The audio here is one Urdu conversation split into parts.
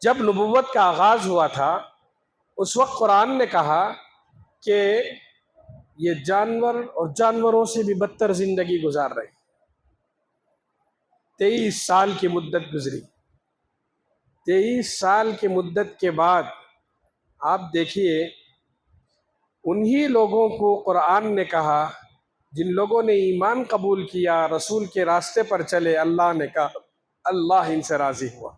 جب نبوت کا آغاز ہوا تھا اس وقت قرآن نے کہا کہ یہ جانور اور جانوروں سے بھی بدتر زندگی گزار رہے ہیں۔ 23 سال کی مدت گزری، 23 سال کی مدت کے بعد آپ دیکھیے انہی لوگوں کو قرآن نے کہا جن لوگوں نے ایمان قبول کیا، رسول کے راستے پر چلے، اللہ نے کہا اللہ ان سے راضی ہوا۔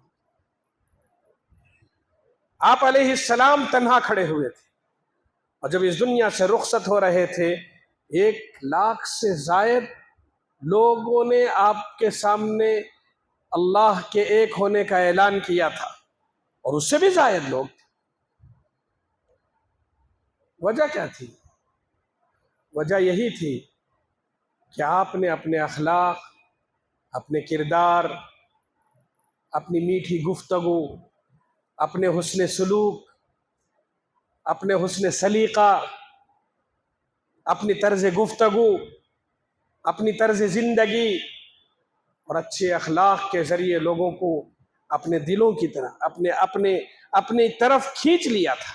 آپ علیہ السلام تنہا کھڑے ہوئے تھے اور جب اس دنیا سے رخصت ہو رہے تھے 1 لاکھ سے زائد لوگوں نے آپ کے سامنے اللہ کے ایک ہونے کا اعلان کیا تھا، اور اس سے بھی زائد لوگ تھے۔ وجہ کیا تھی؟ وجہ یہی تھی کہ آپ نے اپنے اخلاق، اپنے کردار، اپنی میٹھی گفتگو، اپنے حسن سلوک، اپنے حسن سلیقہ، اپنی طرز گفتگو، اپنی طرز زندگی اور اچھے اخلاق کے ذریعے لوگوں کو اپنے دلوں کی طرح اپنی طرف کھینچ لیا تھا۔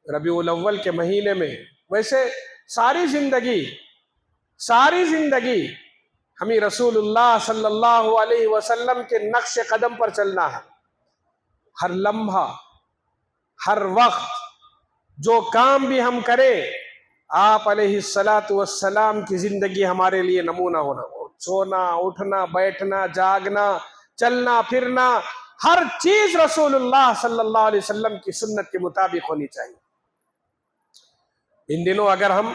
ربیع الاول کے مہینے میں ویسے ساری زندگی ہمیں رسول اللہ صلی اللہ علیہ وسلم کے نقش قدم پر چلنا ہے۔ ہر لمحہ، ہر وقت جو کام بھی ہم کریں آپ علیہ السلام کی زندگی ہمارے لیے نمونہ ہونا، سونا، اٹھنا، بیٹھنا، جاگنا، چلنا پھرنا، ہر چیز رسول اللہ صلی اللہ علیہ وسلم کی سنت کے مطابق ہونی چاہیے۔ ان دنوں اگر ہم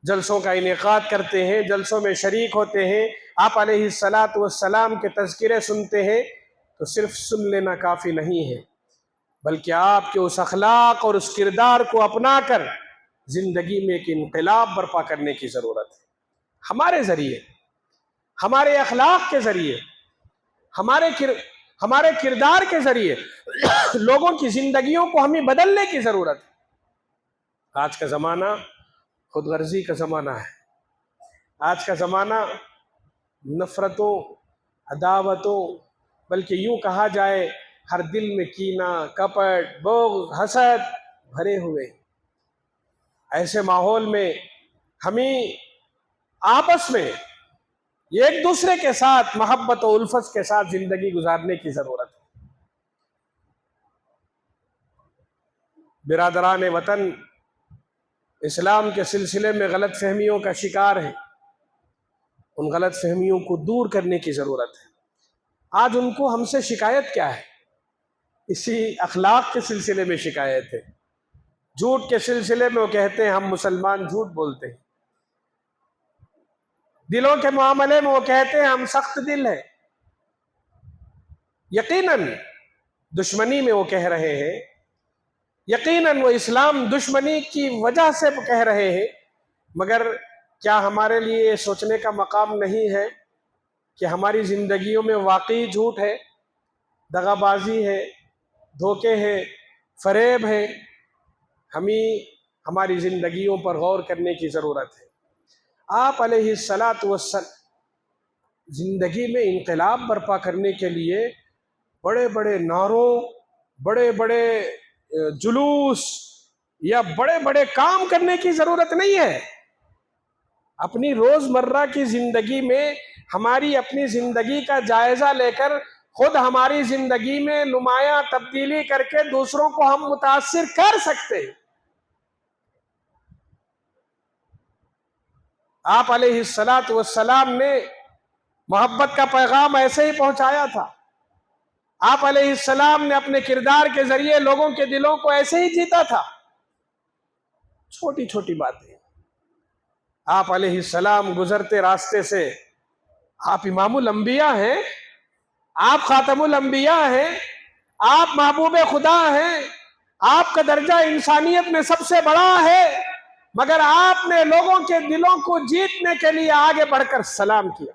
جلسوں کا انعقاد کرتے ہیں، جلسوں میں شریک ہوتے ہیں، آپ علیہ السلام کے تذکرے سنتے ہیں تو صرف سن لینا کافی نہیں ہے، بلکہ آپ کے اس اخلاق اور اس کردار کو اپنا کر زندگی میں ایک انقلاب برپا کرنے کی ضرورت ہے۔ ہمارے ذریعے، ہمارے اخلاق کے ذریعے، ہمارے کردار کے ذریعے لوگوں کی زندگیوں کو ہمیں بدلنے کی ضرورت ہے۔ آج کا زمانہ خود غرضی کا زمانہ ہے، آج کا زمانہ نفرتوں، عداوتوں، بلکہ یوں کہا جائے ہر دل میں کینہ، کپٹ، بغض، حسد بھرے ہوئے۔ ایسے ماحول میں ہمیں آپس میں ایک دوسرے کے ساتھ محبت و الفت کے ساتھ زندگی گزارنے کی ضرورت ہے۔ برادران وطن اسلام کے سلسلے میں غلط فہمیوں کا شکار ہیں، ان غلط فہمیوں کو دور کرنے کی ضرورت ہے۔ آج ان کو ہم سے شکایت کیا ہے؟ اسی اخلاق کے سلسلے میں شکایت ہے۔ جھوٹ کے سلسلے میں وہ کہتے ہیں ہم مسلمان جھوٹ بولتے ہیں، دلوں کے معاملے میں وہ کہتے ہیں ہم سخت دل ہیں۔ یقیناً دشمنی میں وہ کہہ رہے ہیں، یقیناً وہ اسلام دشمنی کی وجہ سے کہہ رہے ہیں، مگر کیا ہمارے لیے یہ سوچنے کا مقام نہیں ہے کہ ہماری زندگیوں میں واقعی جھوٹ ہے، دغا بازی ہے، دھوکے ہیں، فریب ہے؟ ہمیں ہماری زندگیوں پر غور کرنے کی ضرورت ہے۔ آپ علیہ السلام زندگی میں انقلاب برپا کرنے کے لیے بڑے بڑے نعروں، بڑے بڑے جلوس یا بڑے بڑے کام کرنے کی ضرورت نہیں ہے۔ اپنی روزمرہ کی زندگی میں ہماری اپنی زندگی کا جائزہ لے کر خود ہماری زندگی میں نمایاں تبدیلی کر کے دوسروں کو ہم متاثر کر سکتے ہیں۔ آپ علیہ السلام نے محبت کا پیغام ایسے ہی پہنچایا تھا۔ آپ علیہ السلام نے اپنے کردار کے ذریعے لوگوں کے دلوں کو ایسے ہی جیتا تھا۔ چھوٹی چھوٹی باتیں آپ علیہ السلام گزرتے راستے سے، آپ امام الانبیاء ہیں، آپ خاتم الانبیاء ہیں، آپ محبوب خدا ہیں، آپ کا درجہ انسانیت میں سب سے بڑا ہے، مگر آپ نے لوگوں کے دلوں کو جیتنے کے لیے آگے بڑھ کر سلام کیا۔